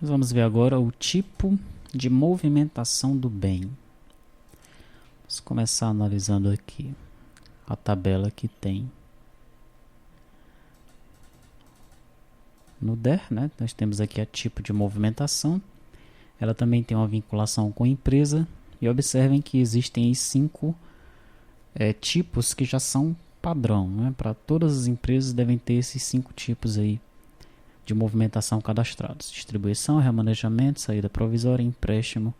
Nós vamos ver agora o tipo de movimentação do bem. Vamos começar analisando aqui a tabela que tem no DER, né? Nós temos aqui a tipo de movimentação. Ela também tem uma vinculação com a empresa. E observem que existem aí 5 tipos que já são padrão, né? Para todas as empresas devem ter esses 5 tipos aí de movimentação cadastrados: distribuição, remanejamento, saída provisória, empréstimo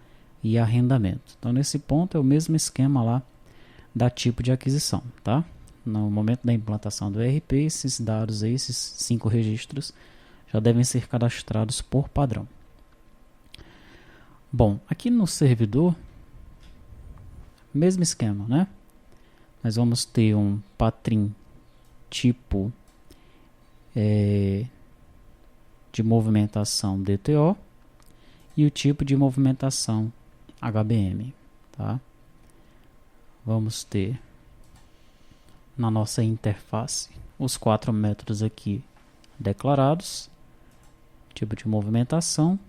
e arrendamento. Então nesse ponto é o mesmo esquema lá da tipo de aquisição, tá? No momento da implantação do ERP, esses dados aí, esses 5 registros já devem ser cadastrados por padrão. Bom, aqui no servidor, mesmo esquema, né? Nós vamos ter um patrim tipo de movimentação DTO e o tipo de movimentação HBM, tá? Vamos ter na nossa interface os 4 métodos aqui declarados, tipo de movimentação,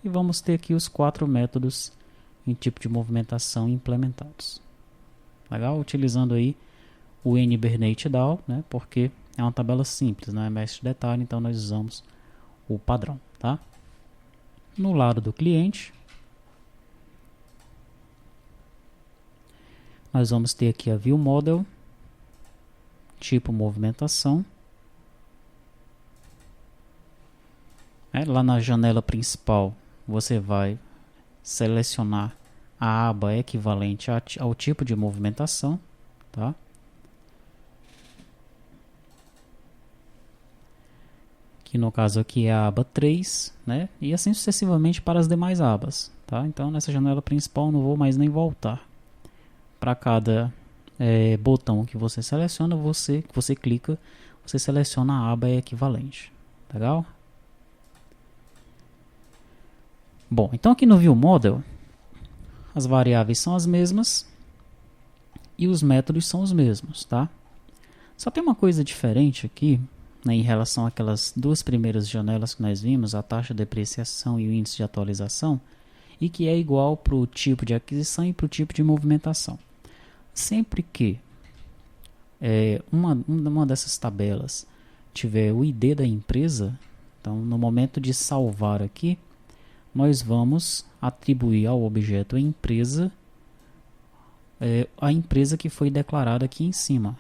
e vamos ter aqui os 4 métodos em tipo de movimentação implementados. Legal? Utilizando aí o NBernate DAO, né? Porque é uma tabela simples, não é mestre de detalhe, então nós usamos o padrão, tá? No lado do cliente, nós vamos ter aqui a View Model, tipo movimentação. Lá na janela principal, você vai selecionar a aba equivalente ao tipo de movimentação, tá? Que no caso aqui é a aba 3, né? E assim sucessivamente para as demais abas, tá? Então nessa janela principal não vou mais nem voltar. Para cada botão que você seleciona, você clica, você seleciona a aba equivalente. Legal? Bom, então aqui no View Model, as variáveis são as mesmas e os métodos são os mesmos, tá? Só tem uma coisa diferente aqui, né, em relação àquelas 2 primeiras janelas que nós vimos, a taxa de depreciação e o índice de atualização, e que é igual para o tipo de aquisição e para o tipo de movimentação. Sempre que uma dessas tabelas tiver o ID da empresa, então no momento de salvar aqui, nós vamos atribuir ao objeto empresa a empresa que foi declarada aqui em cima.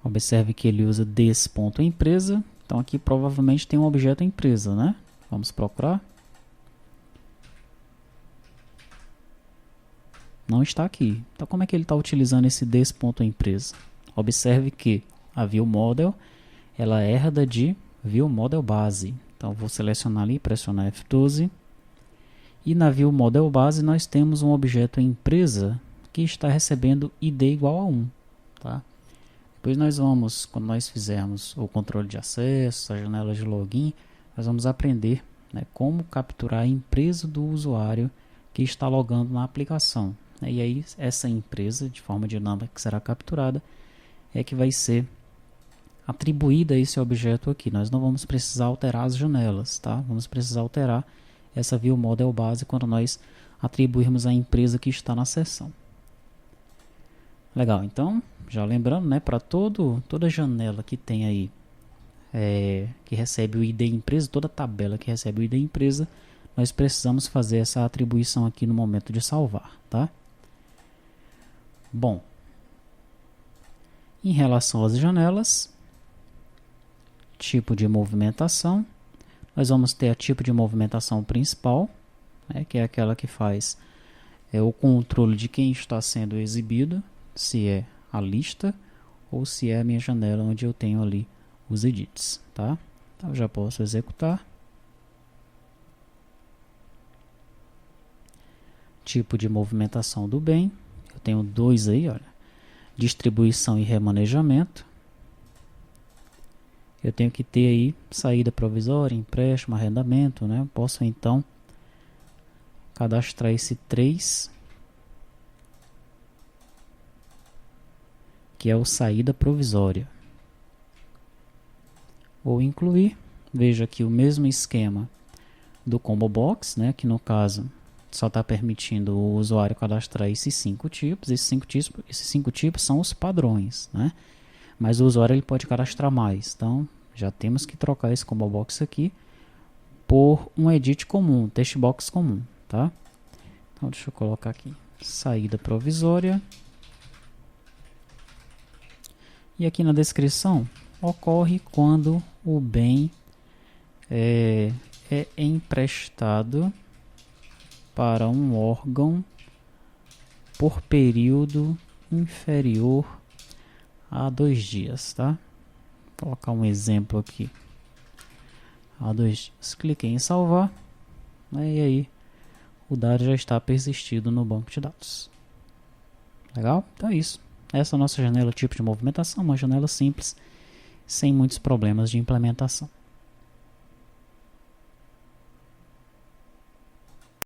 Observe que ele usa des.empresa, então aqui provavelmente tem um objeto empresa, né? Vamos procurar. Não está aqui. Então como é que ele está utilizando esse des.empresa? Observe que a View Model ela herda de View Model Base. Então vou selecionar ali, pressionar F12. E na View Model Base nós temos um objeto empresa que está recebendo ID igual a 1. Tá? Depois nós vamos, quando nós fizermos o controle de acesso, a janela de login, nós vamos aprender, né, como capturar a empresa do usuário que está logando na aplicação. E aí essa empresa, de forma dinâmica que será capturada, é que vai ser atribuída a esse objeto aqui. Nós não vamos precisar alterar as janelas, tá? Vamos precisar alterar essa View Model Base quando nós atribuirmos a empresa que está na seção. Legal, então, já lembrando, né, para toda janela que tem aí, que recebe o ID empresa, toda tabela que recebe o ID empresa, nós precisamos fazer essa atribuição aqui no momento de salvar, tá? Bom, em relação às janelas, tipo de movimentação, nós vamos ter a tipo de movimentação principal, né, que é aquela que faz o controle de quem está sendo exibido, se é a lista ou se é a minha janela onde eu tenho ali os edits, tá? Então eu já posso executar. Tipo de movimentação do bem, eu tenho 2 aí, olha, distribuição e remanejamento. Eu tenho que ter aí saída provisória, empréstimo, arrendamento, né? Eu posso então cadastrar esse 3, que é o saída provisória. Vou incluir. Veja aqui o mesmo esquema do Combo Box, né, que no caso só está permitindo o usuário cadastrar esses 5 tipos. Esses cinco tipos são os padrões, né? Mas o usuário ele pode cadastrar mais. Então já temos que trocar esse Combo Box aqui por um edit comum, text box comum, tá? Então deixa eu colocar aqui saída provisória. E aqui na descrição ocorre quando o bem é emprestado para um órgão por período inferior a 2 dias, tá? Vou colocar um exemplo aqui. A 2 dias. Cliquei em salvar, né, e aí o dado já está persistido no banco de dados. Legal? Então é isso. Essa é a nossa janela tipo de movimentação, uma janela simples, sem muitos problemas de implementação.